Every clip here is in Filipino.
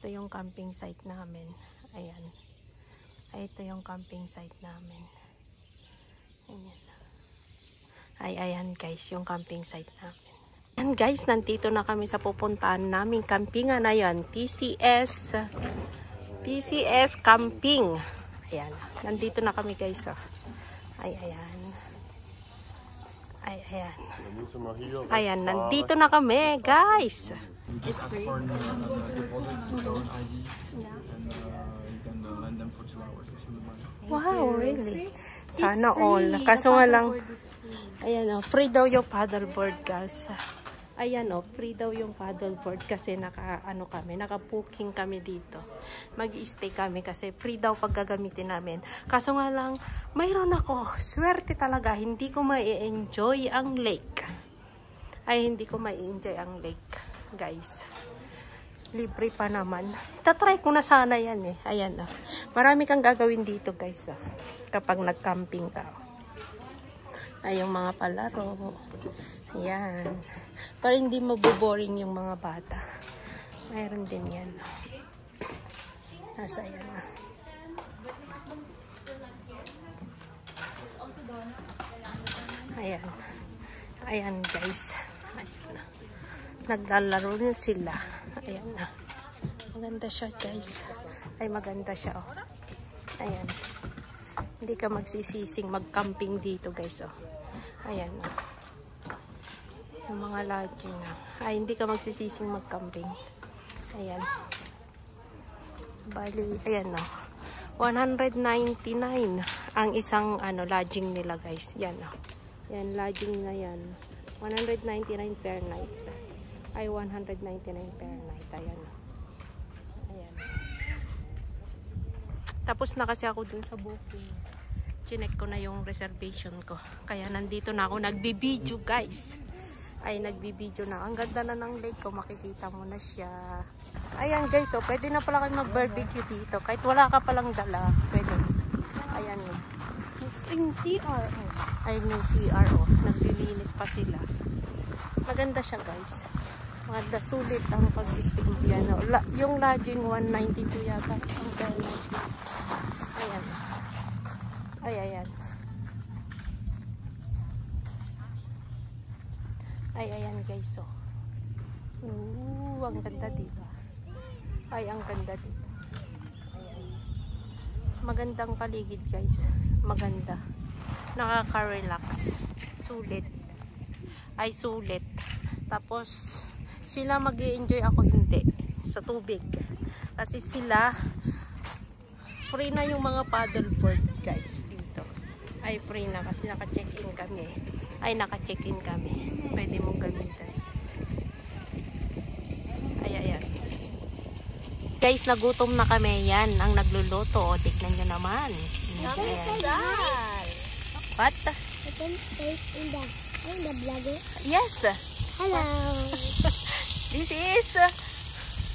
Ito yung camping site namin. Ayan. Ay, ito yung camping site namin. Ayan. Ay, ayan guys, yung camping site namin. Ayan guys, nandito na kami sa pupuntahan namin campingan na yan. TCS Camping. Ayan. Nandito na kami guys. Oh. Ay, ayan. Ay, ayan. Ayan, nandito na kami guys. Just ask for a deposit with your own ID, and you can lend them for 2 hours if you want. Wow, really? Sana all. Kaso nga lang, ayan o, free daw yung paddleboard guys. Ayan o, free daw yung paddleboard kasi naka-booking kami dito. Mag-i-stay kami kasi free daw pag gagamitin namin. Kaso nga lang, mayroon ako. Swerte talaga, hindi ko ma-enjoy ang lake. Ay, hindi ko ma-enjoy ang lake. Guys, libre pa naman. Tatry ko na sana yan eh. Ayan oh. Marami kang gagawin dito guys oh. Kapag nag-camping ka. Ay, yung mga palaro. Yan. Para hindi maboboring yung mga bata. Mayroon din yan. Nasa yan na. Ayan. Ayan guys. Ayan na. Naglalaro din sila. Ayan na. Maganda siya guys. Ay, maganda siya oh. Ayan. Hindi ka magsisising mag-camping dito guys oh. Ayan oh. Yung mga lodging na. Ay, hindi ka magsisising mag-camping. Ayan. Bali, ayan oh. 199 ang isang lodging nila guys. Yan oh. Yan, lodging na yan. 199 per night. Ay, 199 per night. Ayan. Ayan. Tapos na kasi ako dun sa booking. Chinek ko na yung reservation ko. Kaya nandito na ako. Nagbibideo guys. Ay, nagbibideo na. Ang ganda na ng lake ko. Makikita mo na siya. Ayan guys. So, pwede na pala kayo mag-barbecue dito. Kahit wala ka palang dala. Pwede. Ayan o. Yung CR. Ayan yung CR o. Naglilinis pa sila. Maganda siya guys. Maganda, sulit ang pag-stay diyan. Yung lodging 192 yata ang per night. Ayan. Ay, ayan. Ay, ayan guys oh. Ang ganda dito. Ay, ang ganda dito. Ayan. Magandang paligid guys. Maganda. Nakaka-relax. Sulit. Ay, sulit. Tapos sila mag-i-enjoy, ako hindi sa tubig kasi sila free na yung mga paddleboard guys dito. Ay, free na kasi naka-check-in kami. Ay, naka-check-in kami. Pwede mong gamitin. Ay, ayan guys, nagutom na kami. Yan ang nagluluto o, tignan nyo naman. What? I can taste in the vlogger. Yes. Hello. This is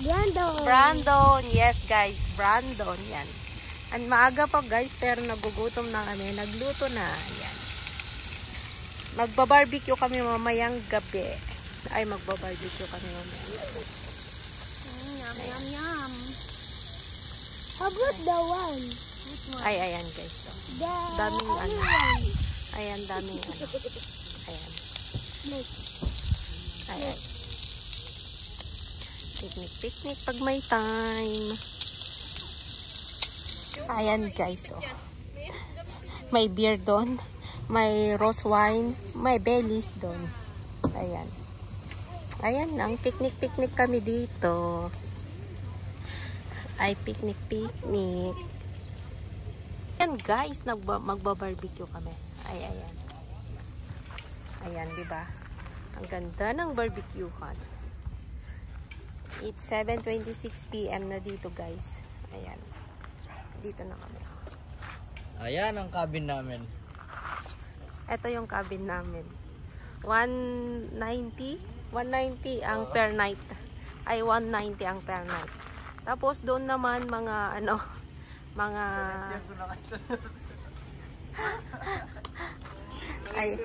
Brandon. Brandon. Yes guys, Brandon. Yan. And maaga pa guys, pero nagugutom na kami. Nagluto na. Yan. Magba-barbecue kami mamayang gabi. Ay, magba-barbecue kami mamayang gabi. Yum, yum, yum. How about the one? Ay, ayan guys. So, The daming other one. Ayan, daming Ayan. Like, Ayan. Picnic pag may time. Ayan guys oh. May beer doon, may rose wine, may Baileys doon. Ayan. Ayan, ang picnic kami dito. Ay, picnic. Ayan guys, magba-barbecue kami. Ay, ayan. Ayan, diba? Ang ganda ng barbecuehan. It's 7:26 PM na dito guys. Ayan. Dito na kami. Ayan ang cabin namin. Ito yung cabin namin. 190 ang per night. Ay, 190 ang per night. Tapos doon naman mga Ay.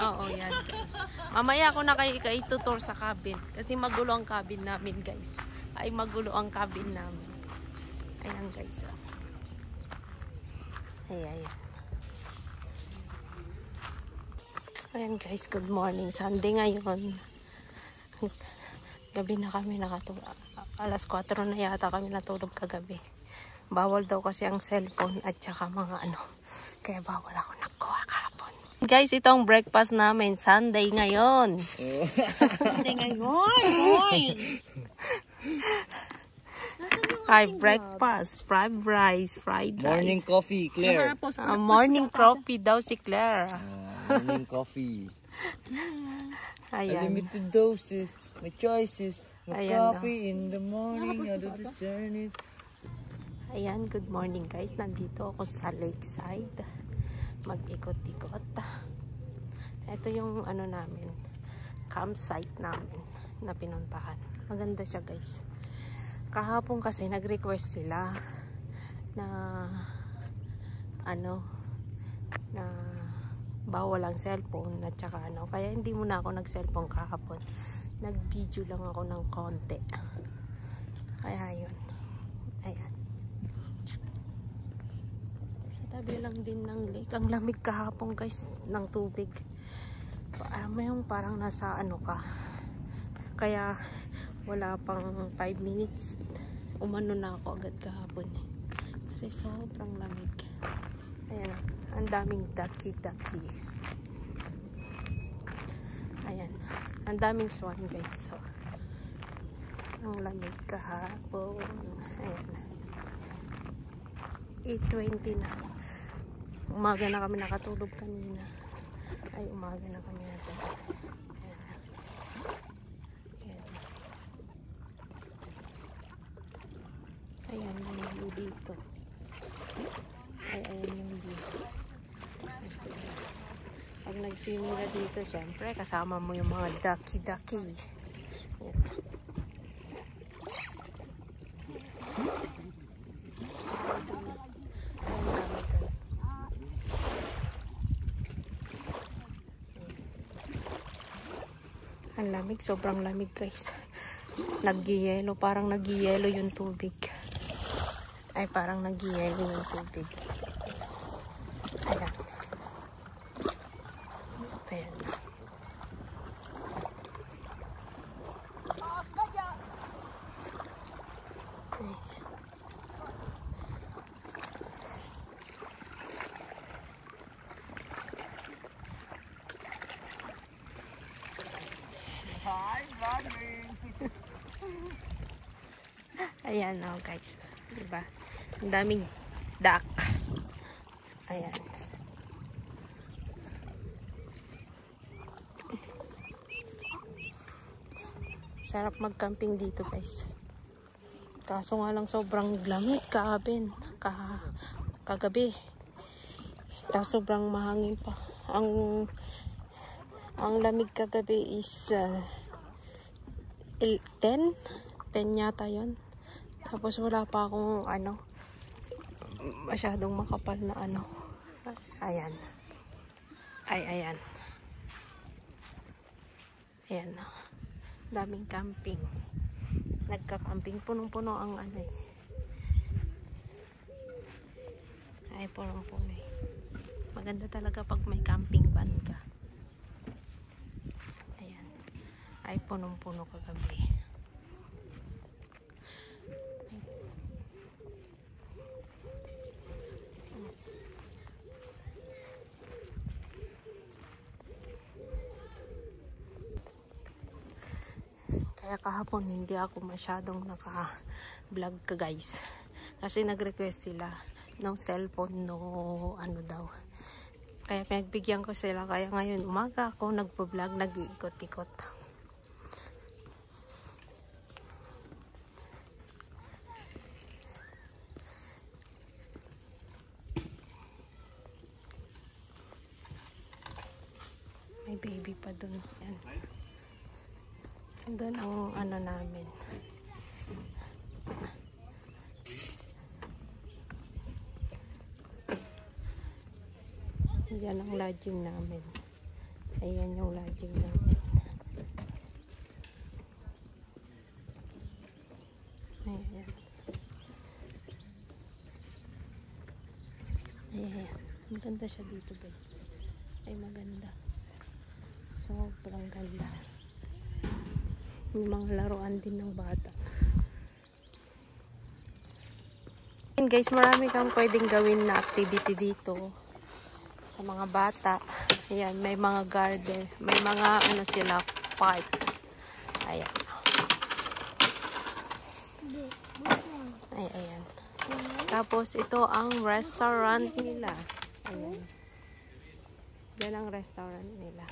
Oo, yan guys. Mamaya ako na kayo itutur sa cabin. Kasi magulo ang cabin namin guys. Ay magulo ang cabin namin. Ayan guys. Ayan. Ayan guys, good morning. Sunday ngayon. Gabi na kami nakatulog. Alas 4 na yata kami natulog kagabi. Bawal daw kasi ang cellphone at saka mga ano. Kaya bawal ako nagkuha kahapon. Guys, itong breakfast namin. Sunday ngayon. Sunday ngayon. Ay, breakfast. Fried rice. Fried rice. Morning coffee, Claire. Morning coffee daw si Claire. Morning coffee. Ayan. Unlimited doses. My choices. My Ayan coffee in the morning. I do discern it. Ayan, good morning guys. Nandito ako sa lakeside. Mag-ikot-ikot. Ito yung ano namin, campsite namin na pinuntahan. Maganda siya guys. Kahapon kasi nag-request sila na ano, na bawal ang cellphone at saka ano. Kaya hindi muna ako nag-cellphone kahapon. Nag-video lang ako ng konti. Kaya yun. Ayan. Sa tabi lang din ng lake. Ang lamig kahapon guys ng tubig. Alam mo yung parang nasa ano ka. Kaya wala pang 5 minutes. Umano na ako agad kahapon. Kasi sobrang lamig. Ayan. Ang daming daki-daki. Ayan. Ang daming swan guys. So, ang lamig kahapon. Ayan. 8:20 na. Umaga na kami nakatulog kanina. Ay, umaga na kami natulog. Ayan. Ayan yung view dito. Ay, ayan yung view. Pag nag-swimming ka dito, syempre, kasama mo yung mga ducky-ducky. Ayan. Ang lamig, sobrang lamig guys. Nag-yelo, parang nag-yelo yung tubig. Ay, parang nag-yelo yung tubig. Ayan. Ayan. Ayan o guys. Diba? Ang daming duck. Ayan. Sarap mag-camping dito guys. Kaso nga lang sobrang lamig kagabi. Tapos sobrang mahangin pa. Ang lamig kagabi is 10 yata yon. Tapos wala pa akong ano, masyadong makapal na ano. Ayan. Ayan. Ayan. Daming camping. Nagka-camping. Punong-puno ang ano eh. Ay, punong-puno eh. Maganda talaga pag may camping van ka. Ayan. Ay, punong-puno kagabi. Kaya kahapon hindi ako masyadong naka-vlog ka guys. Kasi nag-request sila no cellphone, no ano daw. Kaya pinagbigyan ko sila. Kaya ngayon umaga ako nagpo-vlog, nag-iikot-ikot. May baby pa dun. Yan. Doon ang ano namin. Ayan ang lodging namin. Ayan yung lodging namin. Ayan. Ayan. Maganda siya dito guys. Ay maganda. Sobrang ganda. May mga laruan din ng bata. Ayan guys, marami kang pwedeng gawin na activity dito. Sa mga bata. Ayan, may mga garden. May mga ano sila, park. Ayan. Ay, ayan. Tapos, ito ang restaurant nila. Ayan. Yan ang restaurant nila.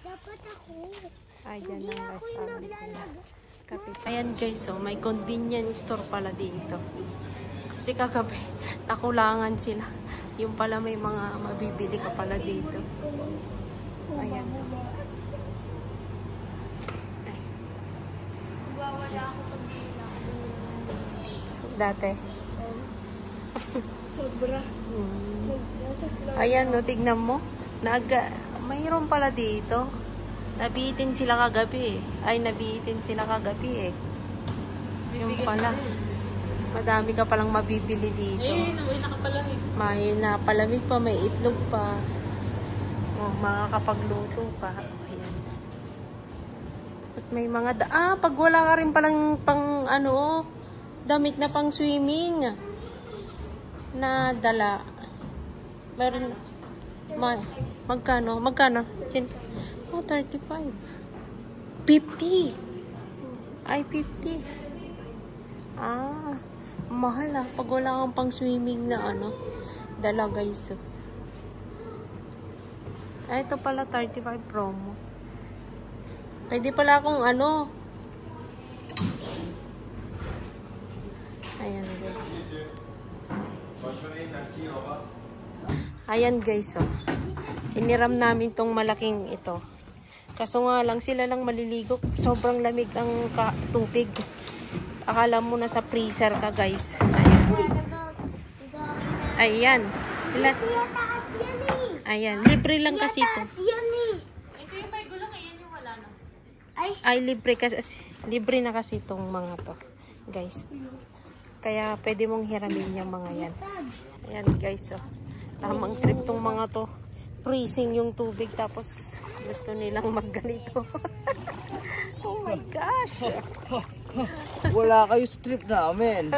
Dapat ako. Ay, yan ang restaurant nila. Ayan guys, so may convenience store pala dito. Kasi kagabi, nakulangan sila. Yung pala may mga mabibili ka pala dito. Ayan. Ay. Dati. Sobra. Ayan, no, tignan mo. Mayroon pala dito. Nabitin sila kagabi. Ay, nabitin sila kagabi eh. Yung pala. Madami ka palang mabibili dito. Ayun, may nakapalamig. May napalamig pa, may itlog pa. Oh, makakapagluto ka. Ayan. Tapos may mga pag wala ka rin palang pang ano, damit na pang swimming na dala. Meron magkano? Oh, 35. 50. Ay, 50. Mahal pag wala kang pang swimming na ano, dala guys. Ito pala 35 promo. Pwede pala akong ano. Ayan guys. Ayan guys, oh. Iniram namin tong malaking ito. Kaso nga lang sila lang maliligo. Sobrang lamig ang tubig. Akala mo na sa freezer ka guys. Ayan. Ayan. Libre lang kasi ito. Ito yung may gulong, yan yung wala na. Ay, libre na kasi itong mga to. Guys. Kaya pwede mong hiramin yung mga yan. Ayan guys. Oh. Tamang trip tong mga to. Freezing yung tubig tapos gusto nilang magganito. Oh my gosh. Wala kayo strip namin.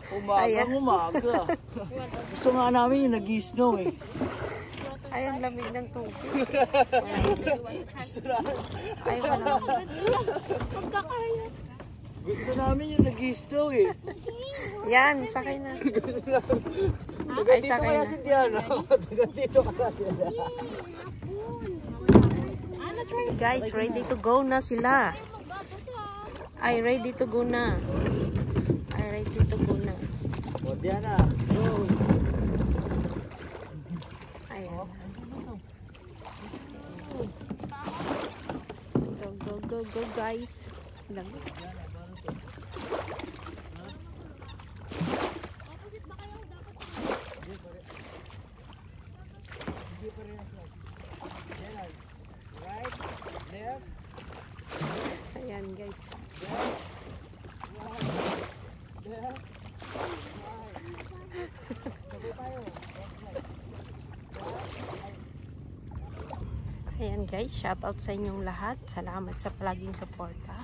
Umaga. Gusto nga namin yung nag-snow eh. Ay, ang lamig ng tubig. Ay, wala. Gusto namin yung nag-snow eh. Yan, sakay na. Ay, Dito sakay kaya na. si Diana. Dito kaya Diana. Guys, ready to go na sila. Ay, ready to go na. Ay, ready to go na. O Diana, go. Ayan. Go, guys. Lang. Ayan guys. Ayan guys, shout out sa inyong lahat. Salamat sa palaging suporta.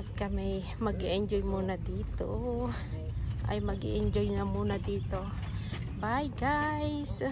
At kami mag-i-enjoy muna dito. Ay mag-i-enjoy na muna dito. Bye guys!